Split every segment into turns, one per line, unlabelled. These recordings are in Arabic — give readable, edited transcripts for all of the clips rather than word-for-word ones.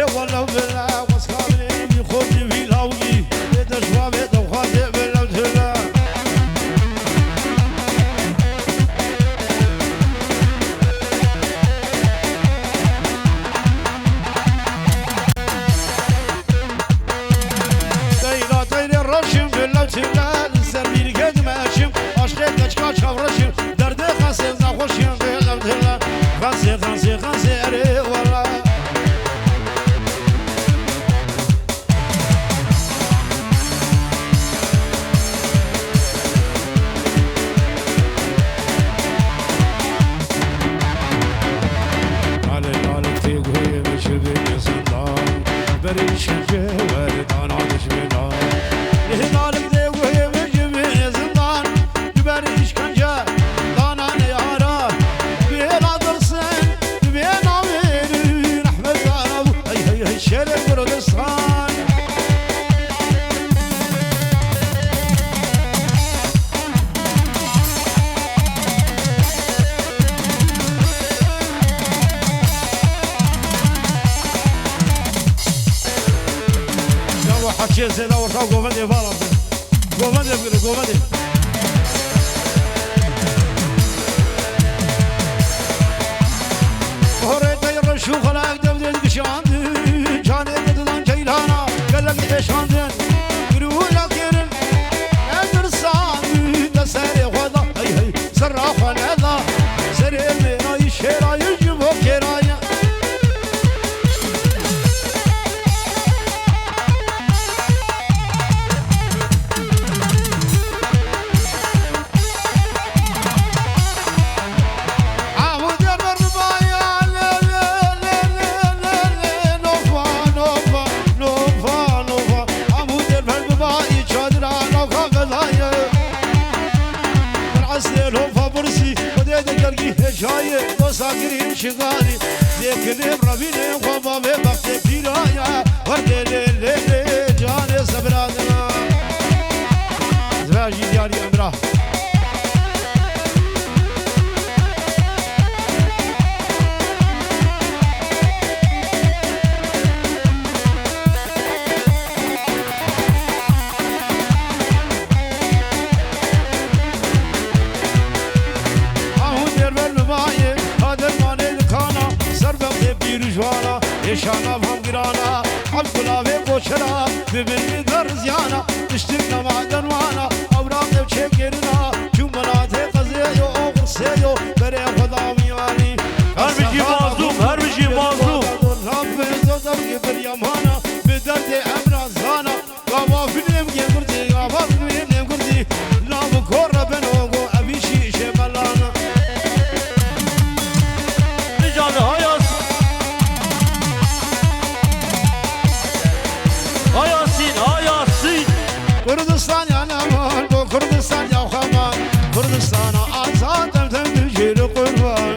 ولو بلا وسخابني بيخوني في لاوي بيت شوابي دوخاتي بلا تلا تيلا تيلا الرشم بلا تلا السربيل قد ماشم عشقي كشكا شورشم درد خاصي نخوشم بلا تلا خاصي خاصي خاصي اري والله بريش الجوال انا عايش بنا لهنالك ذي وهي بجيبني زمان بريش كان جاي انا نيارا بينا درسين بينا وين احمد انا هي هي الشارع كردستان حكي زين ورثه قومدي فارض قومدي قومدي هوريت يرشو خلاق دبدي قشاند جاني بدلان جيلانا قلق دشاند قرولا كيرن ادرسان تسري خدا هي هي سرا خندا سري من الشارع يجيبو كرايا جاي وساكرين شغالي ذكرني بربيني وما بوقت بيرايا وردي لي جاني صبرادنا زواجي دياري امراه شانا فهم قرانا عبد الله في بوشرا ببني درزيانا تشتكنا مع دنوانا أوراق بشكرنا جملات قزيو وغرسيو بري خضامياني
هر بجي مازوم هر بجي مازوم
نافذ ودرق باليمانا بدرد أمراض زانا قاوا في نمجي قردي قاوا في نمجي قردي لا بكور بنوغو أبي شي شمالانا
نجاز هاياس
كردستان يا نمان بو كردستان يا خمان كردستان آزاد تمجي القربان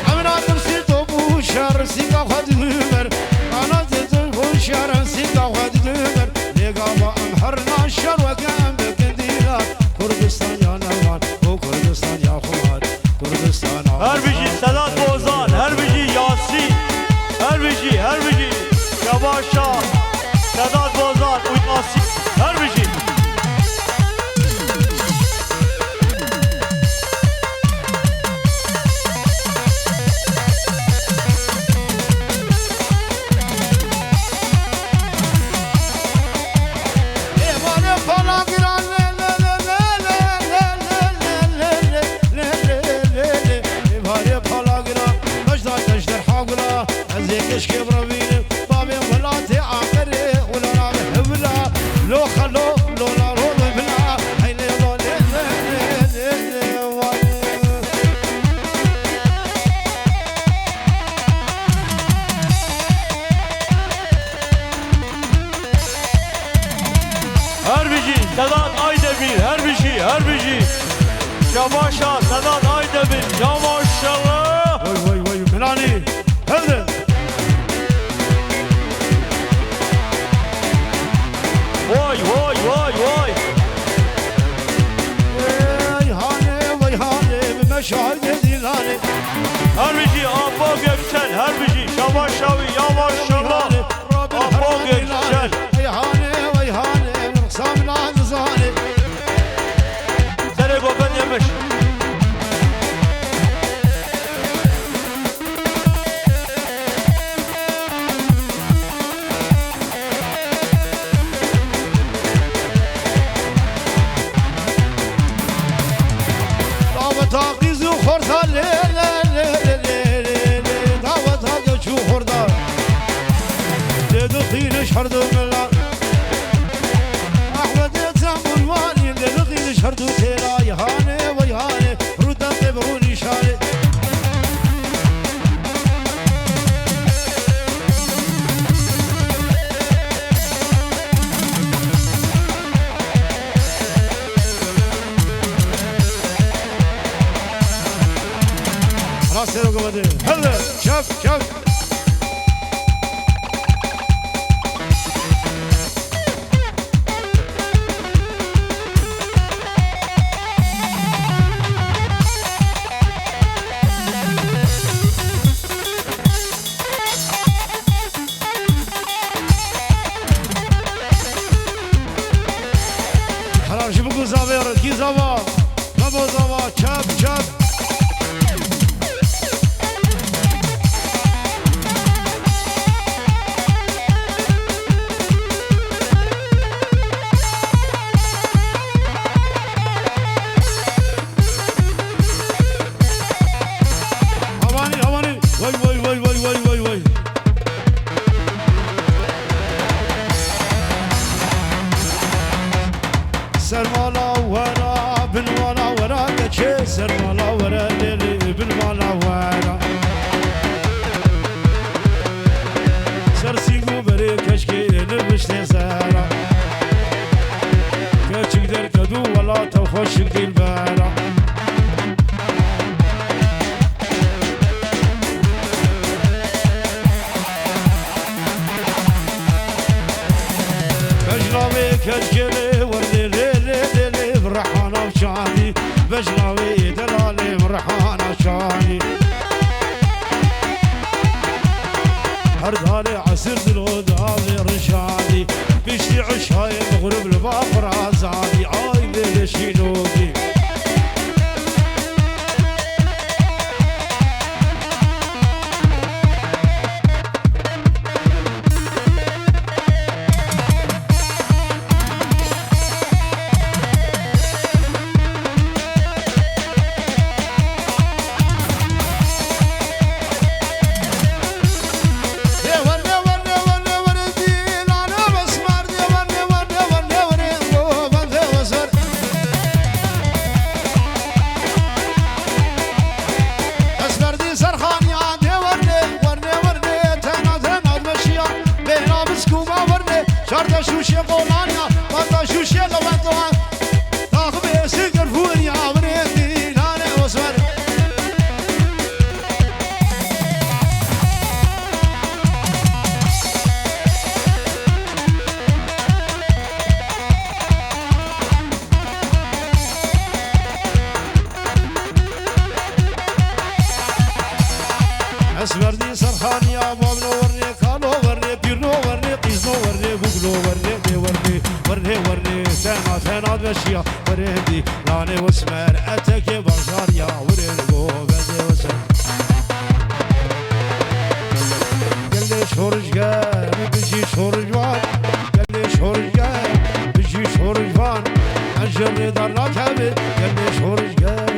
أمنا ترسي توبو شهر سيقا خد نمر شارع سيدا وخد دمر لقابا أمحرنا الشر وكام بكندينا كردستان يا نمان وكردستان يا خمار كردستان
هر بيجي سادات بوزان هر بيجي ياسين هر بيجي شباشا سادات بوزان وياسين هر بيجي
Hare
شباشا سداد Aydemir ya maşallah.
Vay vay vay Melani. Hadi.
Vay vay vay vay.
Vay hane vay hane meşahide dilane.
Herbici Apo Göksel, herbici Şabaşavi ya maşallah. Apo Göksel.
Vay hane vay hane rıksamla nizane.
Sene goben yemiş.
Taqiz u xorda le le le le le davet ha göçü xorda le dkhil şhardu mela Ahmed Zambul wali le dkhil şhardu tela yhane ve yhane rudan tebruni şale Rastero gavade. Hadi çap çap. Harajı bu kuzava, kizava, nabozava, çap çap. سرمالا ورا بالوالا ورا كشي سرمالا ورا ليلي بالوالا ورا سرسيقو بري كشكي نبشتي زارا كشك در كدو ولا تفشك دي البارا بجناوي كشكي شاني بجناوي دلالي مرحانا شاني هردالي عسر دلودالي رشادي بيشتي عشاي مغرب الباقر عزادي عاي ليلي شيلودي شرطة شوشي قولانيا بطا شوشي لبطوان تاخبي سكر فونيا وريدي لاني وصور اسوردي سرخانيا بابنو ورني كالو ورني بيرنو ورني قيزنو ورني بوغلو ورني دي ورني ورني ورني تانا تانا بشيا ورندي لاني وسمر اتكي بازاريا ورنغو بدي وسر قلي شورجان بيجي شورجان قلي شورجان بيجي شورجان انجرني دار لا تابي قلي شورجان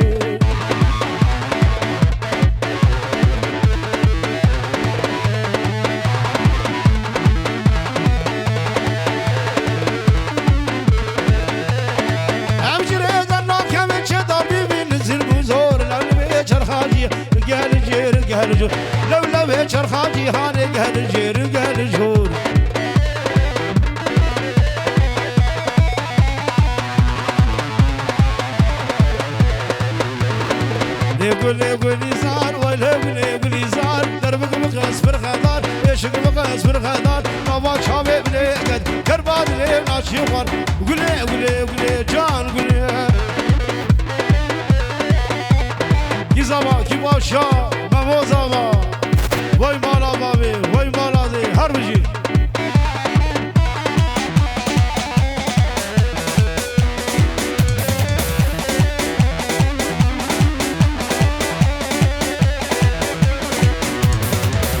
لو لو شرخاجي هاني قهل جير قهل جور قولي قولي زار ولا قولي قولي زار دربك مقاس فرخدار يشق مقاس فرخدار ما شابي بلي قد كرباد لي ماشي وار قولي قولي قولي جان قولي يزوا كي باشا ما موزوا وای مالا بابی وای مالا دی هر بجی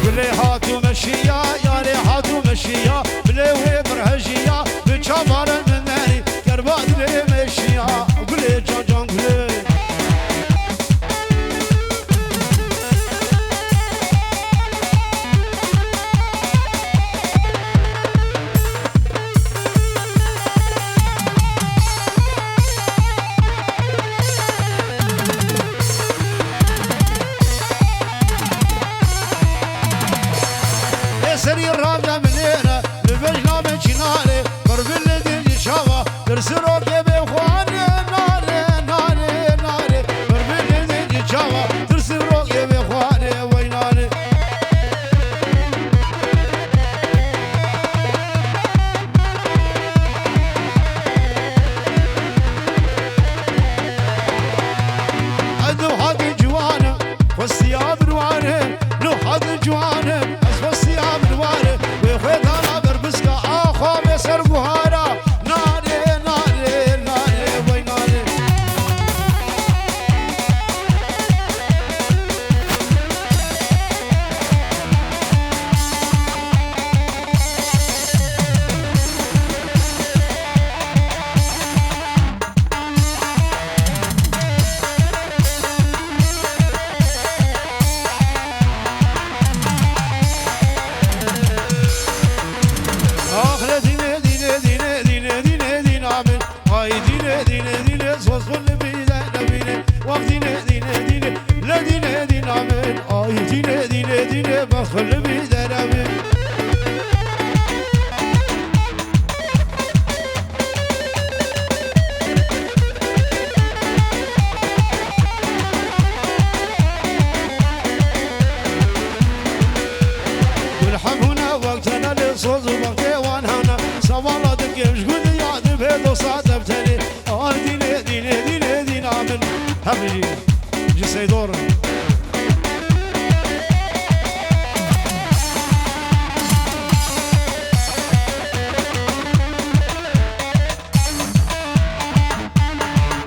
بلی هاتو مشیا یاری هاتو مشیا بلی وی برهجیا بچامارن منی کرباد لی مشیا بلی جان جان بلی سري الرابع منينا ببجنا من شناري قرب اللي شاوا ترسلوا كيبي خواني ناري ناري ناري قرب اللي شاوا ترسلوا كيبي خواني ويناني عدو حق جوانا والثياب رواني لو حق جوانا والثياب رواني ويخويت انا بربسكا اخو بسر بهارا ناري ناري ناري ويناني آخر دینه دینه دینه دینه دینه دینه آمین آی دینه دینه دینه سوز کن نبینه نبینه وقت دینه دینه دینه لدینه دینه آمین آی دینه دینه دینه بخل نبینه نبین والحمونا وقتنا للصوز وبقي وانهانا سوالا دكيمش قد ياد بيدو صادبتني آه ديني ديني ديني ديني عمل حبيبي جسي دورا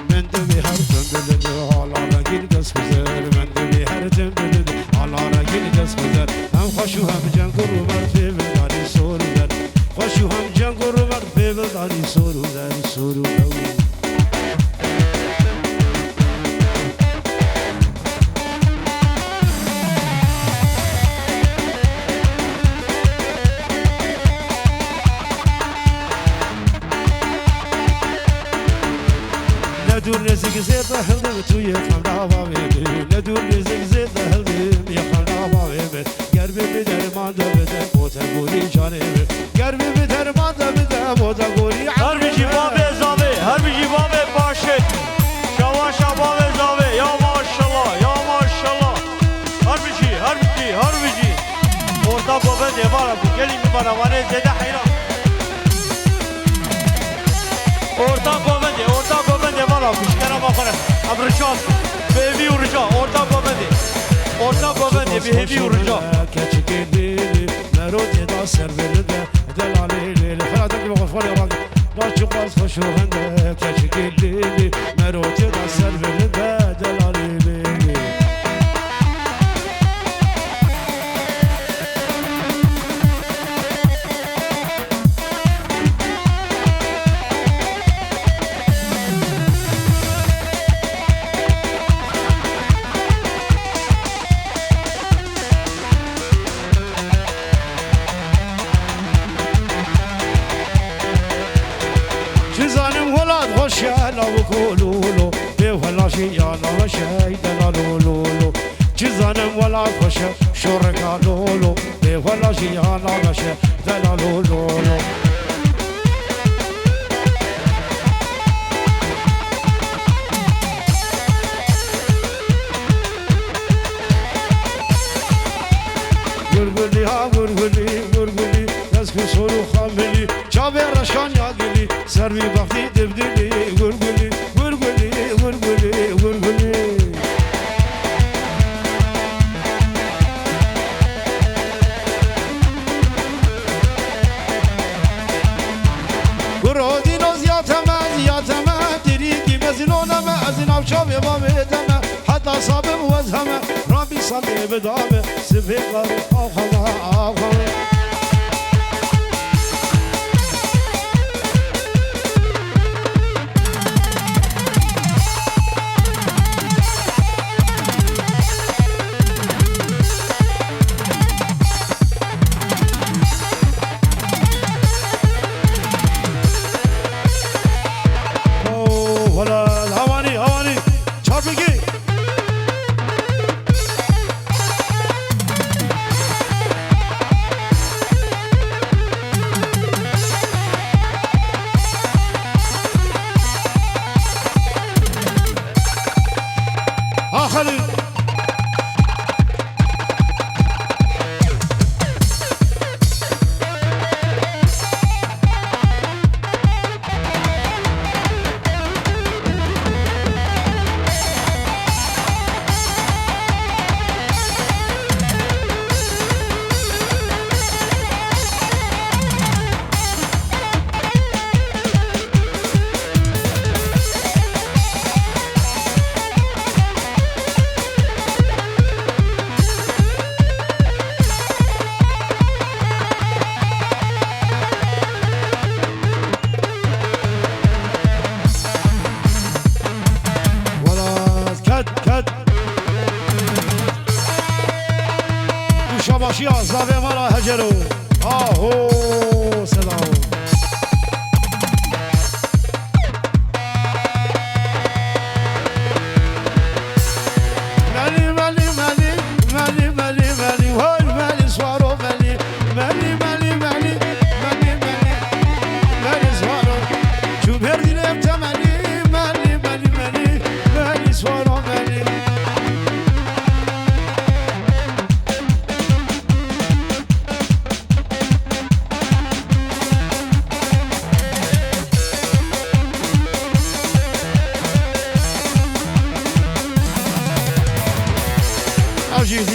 من دبي هرتم بلدو على رقين قص خزر من دبي هرتم بلدو على رقين قص خزر هم خشو هم جنقر ومرد في بلداني سورو در خشو هم جنقر ومرد في بلداني سورو در سورو در ندور نزق زيت هلم توي خمرا بابي ندور نزق زيت هلم يا خمرا بابي قربي بدر ما دبده بوتا قولي جاني قربي بدر ما دبده بوتا قولي
هر بجی بابی زاوی هر بجی بابی باشه شواشا بابی زاوی یا ماشالله یا ماشالله هر بجی هر بجی هر بجی orada baba de var bu gelin mi bana var zede hayran orada baba de var bu şikara bakara abrışan bevi uruca orada baba de bir hevi uruca
كاتشكيلي نارودي دا سربلده دلالي الفرادك بغفور يا راجل باشو باس خشو هنده كاتشكيلي نارودي دا سربلده دلالي شالا وكولولو ولا شي يلا شي دلالولولو جزانم ولا خوش شركا لولو ولا شي يلا شي دلالولولو مشكان يا قلي سربي بختي تبدلي قرقلي قرقلي قرقلي قرقلي قرودي نوزياتما زياتما تريكي مزنونا ما أزنا وشابي بابيتما حتى صابم وزهما ربي صلي بدامه سبي قرب أوخما أوخما شباشيا زاوية مرا هجرو آهو سلام مالي مالي مالي مالي مالي مالي هاي مالي سوارو مالي مالي مالي مالي مالي مالي مالي سوارو شو بردي لبتا مالي مالي مالي مالي مالي سوارو مالي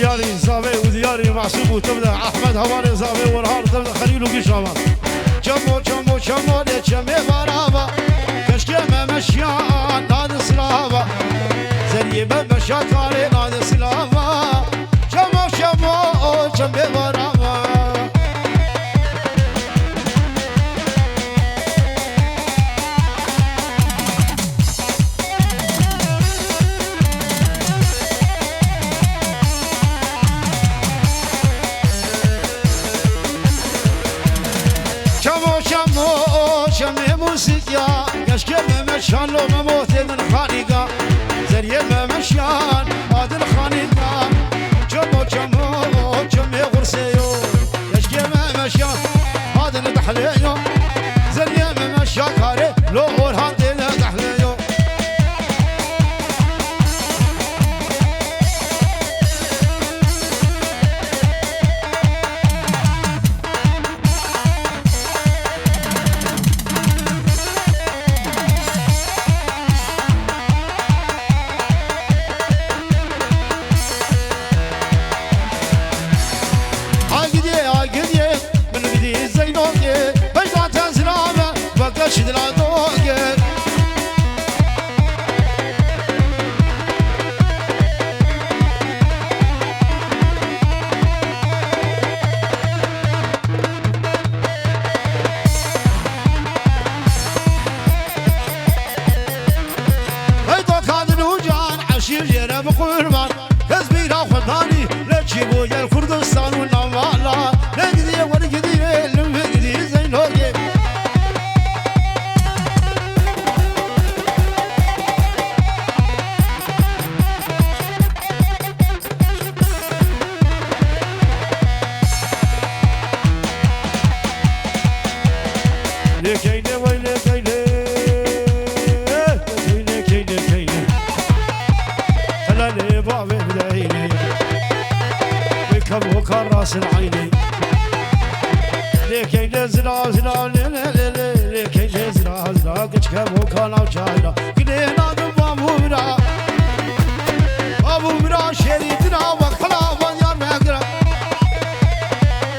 دياري زاوي ودياري معصوب وتبدا احمد هواري زاوي ورهار تبدا خليل وقشامه جمو جمو جمو جمي برابا كشكي ما مشيان نادي سلافا زري ما مشات علي نادي سلافا جمو جمو جمي برابا شمي موسيقى كشكي ممشان لو مموت من خانقة زريه ممشان هذا الخانقة جمو جمو جمي غرسيو كشكي ممشان هذا الدحليو زريه ممشان كاري لو ورهان دي الدحليو شد لا دوقه هيدا كان الوجان عشير جرب قربان كسبي را خداني لا تجيبوا يا الكردستان والنوالا نقدي ورقدي لمقدي زينوقي لكيني ويلي كيني كيني كيني كيني خلاني بابي بدعيني ويكب وكان راس العيني لكيني زنا زنا ليلي ليلي كبو كان وشايرة كلينا بابورا بابورا شريتنا وخلا ونيار مقرا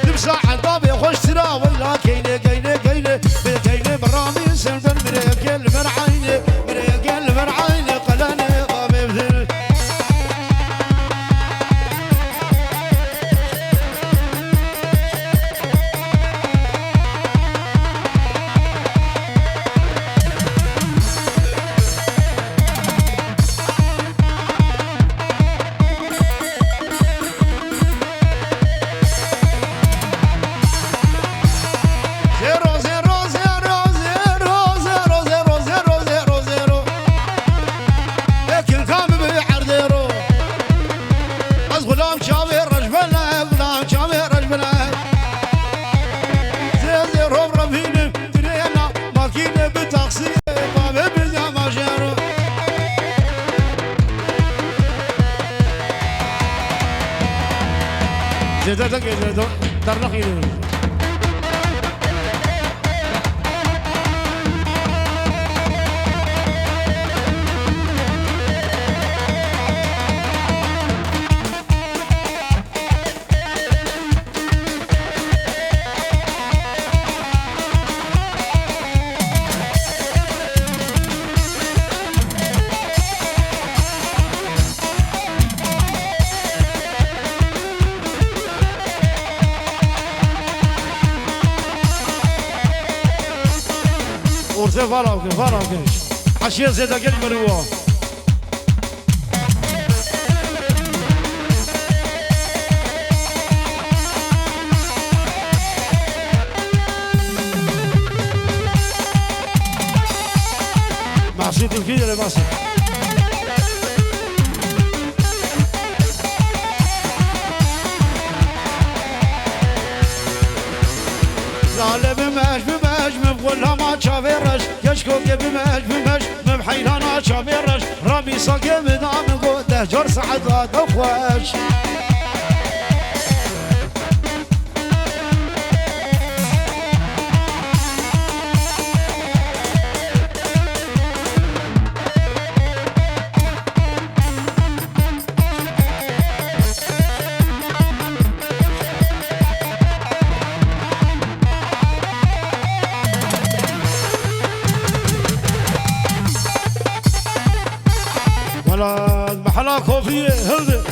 نمسح الطابي خوش ترا ولا كيني كيني كيني كيني برامي سلطان مريكل مرعيني مريكل مرعيني قلاني قامي بذل ورثة فراوكن عشية زيادة قل مروة معصيت الكيد يا معصيت لا بماش مبغولها ما تشافيرش يشكو بماش مبحيلانا تشافيرش ربي صاقي بدام قوته جور سعدات أخوش محلا كوفية هذا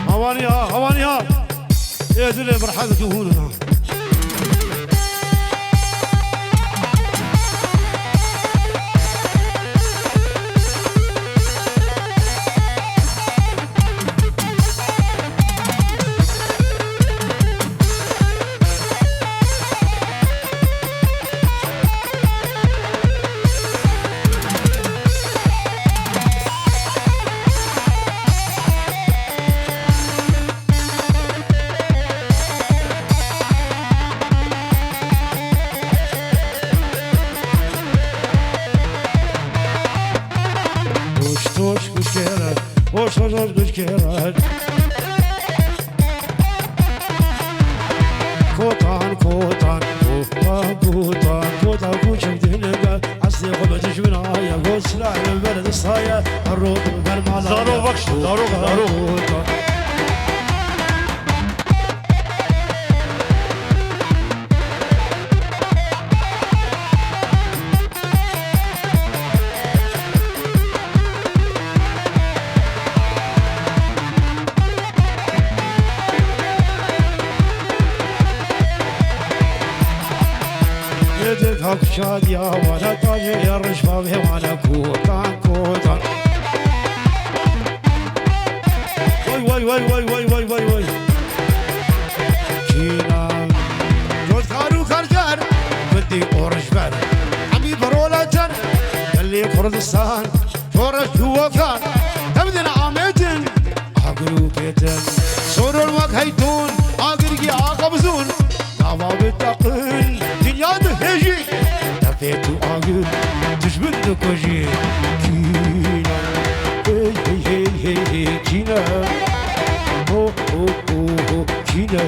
هوانيها يا دلي مرحبا هنا شادية وانا طاجي الرشفة به وانا كوتان كوتان واي واي واي واي واي واي واي كينا جوز كارو كارجار بدي اورش بار عمي برولتن اللي كردستان شورش هو كان تبدن عامتن اقلو بيتن سور الوقت هيتون اقرقي عقبزون دعوة بالتقل دنيا هجي تفيتو اقل كوجي كينا هي هي هي هي كينا هو هو هو كينا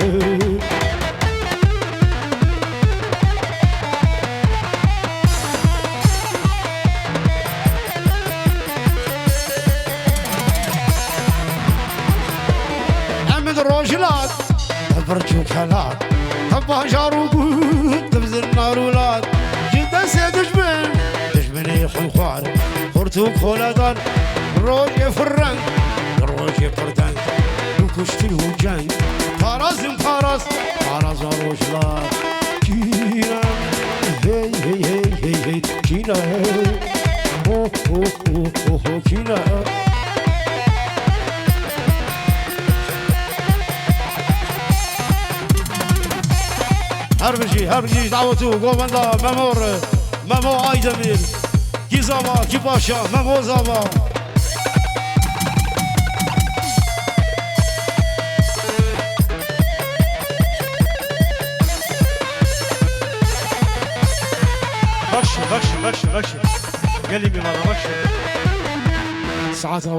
روجلات برجو كلات تبا جارو قود تبز النار ولاد جدا سيد دجبني خلخوار خورتو كولادان روجي فرنك روجي فردان وكشت الوجان فارازم فاراز روجلات كينا هي هي هي هي هي كينا هو هو هو هو كينا هربجي دعوتو قومندا ممو آيدمير كي زابا كي باشا ممو زابا
بخشي قلبي مرة بخشي
ساعتها